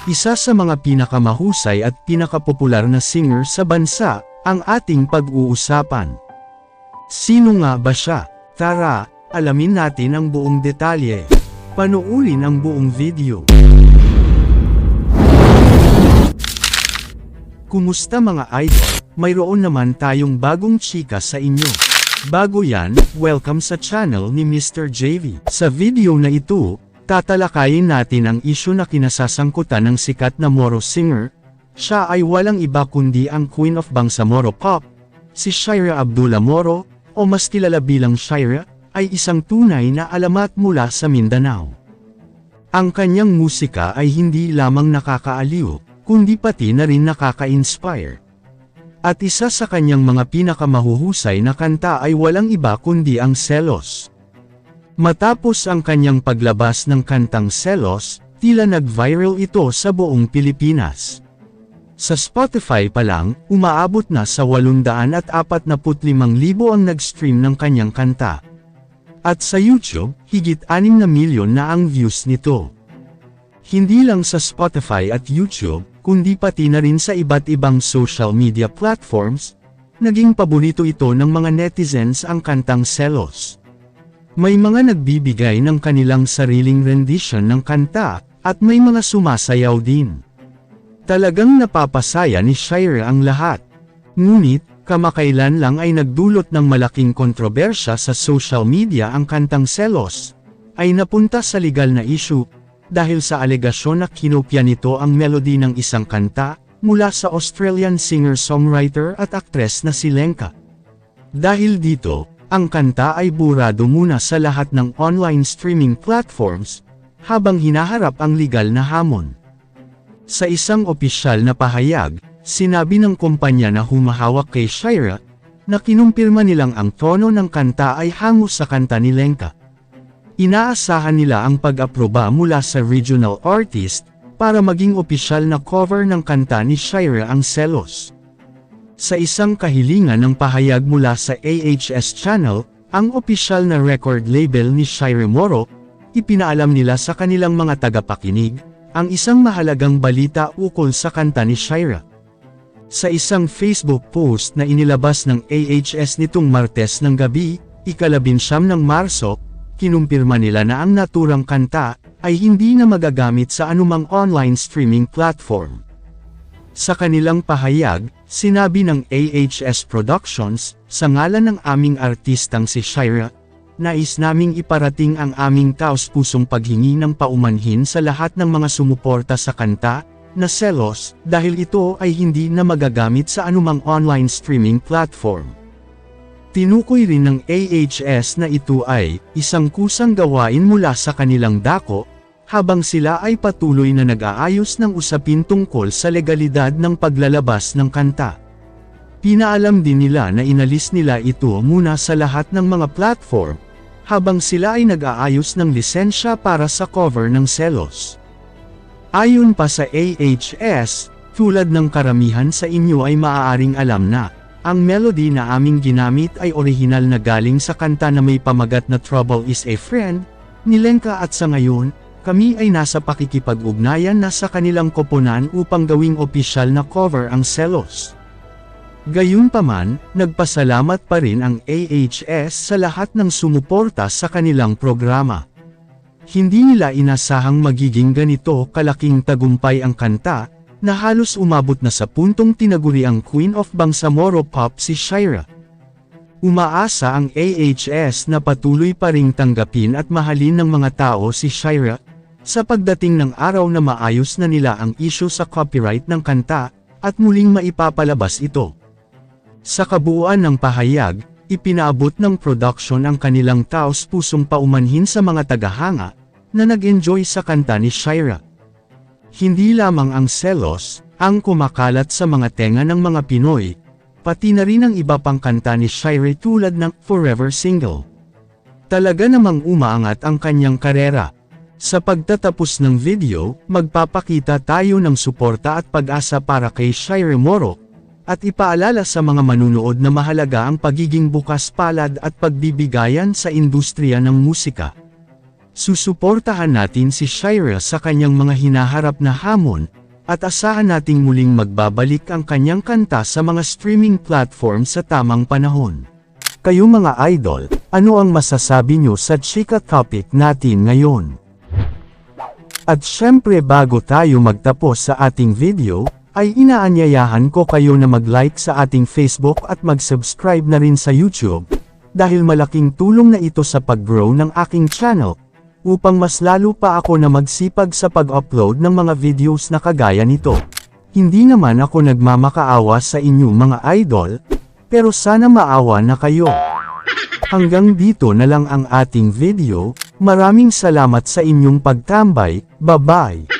Isa sa mga pinakamahusay at pinakapopular na singer sa bansa, ang ating pag-uusapan. Sino nga ba siya? Tara, alamin natin ang buong detalye. Panoorin ang buong video. Kumusta mga idol? Mayroon naman tayong bagong chika sa inyo. Bago yan, welcome sa channel ni Mr. JV. Sa video na ito, tatalakayin natin ang isyu na kinasasangkutan ng sikat na Moro singer. Siya ay walang iba kundi ang Queen of Bangsamoro Pop, si Shira Abdullah Moro, o mas kilala bilang Shira, ay isang tunay na alamat mula sa Mindanao. Ang kanyang musika ay hindi lamang nakakaaliw, kundi pati na rin nakaka-inspire. At isa sa kanyang mga pinakamahuhusay na kanta ay walang iba kundi ang Selos. Matapos ang kanyang paglabas ng kantang Selos, tila nag-viral ito sa buong Pilipinas. Sa Spotify pa lang, umaabot na sa 845,000 ang nag-stream ng kanyang kanta. At sa YouTube, higit 6 na milyon na ang views nito. Hindi lang sa Spotify at YouTube, kundi pati na rin sa iba't ibang social media platforms, naging paborito ito ng mga netizens ang kantang Selos. May mga nagbibigay ng kanilang sariling rendition ng kanta, at may mga sumasayaw din. Talagang napapasaya ni Shira ang lahat. Ngunit, kamakailan lang ay nagdulot ng malaking kontrobersya sa social media ang kantang Selos, ay napunta sa legal na issue, dahil sa alegasyon na kinopya nito ang melody ng isang kanta, mula sa Australian singer-songwriter at aktres na si Lenka. Dahil dito, ang kanta ay burado muna sa lahat ng online streaming platforms, habang hinaharap ang legal na hamon. Sa isang opisyal na pahayag, sinabi ng kumpanya na humahawak kay Shira, na kinumpirma nilang ang tono ng kanta ay hango sa kanta ni Lenka. Inaasahan nila ang pag-aproba mula sa regional artist, para maging opisyal na cover ng kanta ni Shira ang Selos. Sa isang kahilingan ng pahayag mula sa AHS Channel, ang opisyal na record label ni Shira Moro, ipinaalam nila sa kanilang mga tagapakinig, ang isang mahalagang balita ukol sa kanta ni Shira. Sa isang Facebook post na inilabas ng AHS nitong Martes ng gabi, ika-19 ng Marso, kinumpirma nila na ang naturang kanta ay hindi na magagamit sa anumang online streaming platform. Sa kanilang pahayag, sinabi ng AHS Productions, sa ngalan ng aming artistang si Shira, nais naming iparating ang aming taos-pusong paghingi ng paumanhin sa lahat ng mga sumuporta sa kanta, na Selos, dahil ito ay hindi na magagamit sa anumang online streaming platform. Tinukoy rin ng AHS na ito ay isang kusang gawain mula sa kanilang dako, habang sila ay patuloy na nag-aayos ng usapin tungkol sa legalidad ng paglalabas ng kanta. Pinaalam din nila na inalis nila ito muna sa lahat ng mga platform, habang sila ay nag-aayos ng lisensya para sa cover ng Selos. Ayon pa sa AHS, tulad ng karamihan sa inyo ay maaaring alam na, ang melody na aming ginamit ay orihinal na galing sa kanta na may pamagat na Trouble is a Friend, ni Lenka, at sa ngayon, kami ay nasa pakikipag-ugnayan na sa kanilang koponan upang gawing opisyal na cover ang Selos. Gayunpaman, nagpasalamat pa rin ang AHS sa lahat ng sumuporta sa kanilang programa. Hindi nila inasahang magiging ganito kalaking tagumpay ang kanta, na halos umabot na sa puntong tinaguri ang Queen of Bangsamoro Pop si Shira. Umaasa ang AHS na patuloy pa ring tanggapin at mahalin ng mga tao si Shira, sa pagdating ng araw na maayos na nila ang issue sa copyright ng kanta, at muling maipapalabas ito. Sa kabuuan ng pahayag, ipinaabot ng production ang kanilang taos-pusong paumanhin sa mga tagahanga, na nag-enjoy sa kanta ni Shira. Hindi lamang ang Selos, ang kumakalat sa mga tenga ng mga Pinoy, pati na rin ang iba pang kanta ni Shira tulad ng Forever Single. Talaga namang umaangat ang kanyang karera. Sa pagtatapos ng video, magpapakita tayo ng suporta at pag-asa para kay Shira Moro, at ipaalala sa mga manunood na mahalaga ang pagiging bukas palad at pagbibigayan sa industriya ng musika. Susuportahan natin si Shira sa kanyang mga hinaharap na hamon, at asahan nating muling magbabalik ang kanyang kanta sa mga streaming platform sa tamang panahon. Kayo mga idol, ano ang masasabi nyo sa chika topic natin ngayon? At syempre bago tayo magtapos sa ating video, ay inaanyayahan ko kayo na mag-like sa ating Facebook at mag-subscribe na rin sa YouTube, dahil malaking tulong na ito sa pag-grow ng aking channel, upang mas lalo pa ako na magsipag sa pag-upload ng mga videos na kagaya nito. Hindi naman ako nagmamakaawa sa inyo mga idol, pero sana maawa na kayo. Hanggang dito na lang ang ating video, maraming salamat sa inyong pagtambay, bye-bye!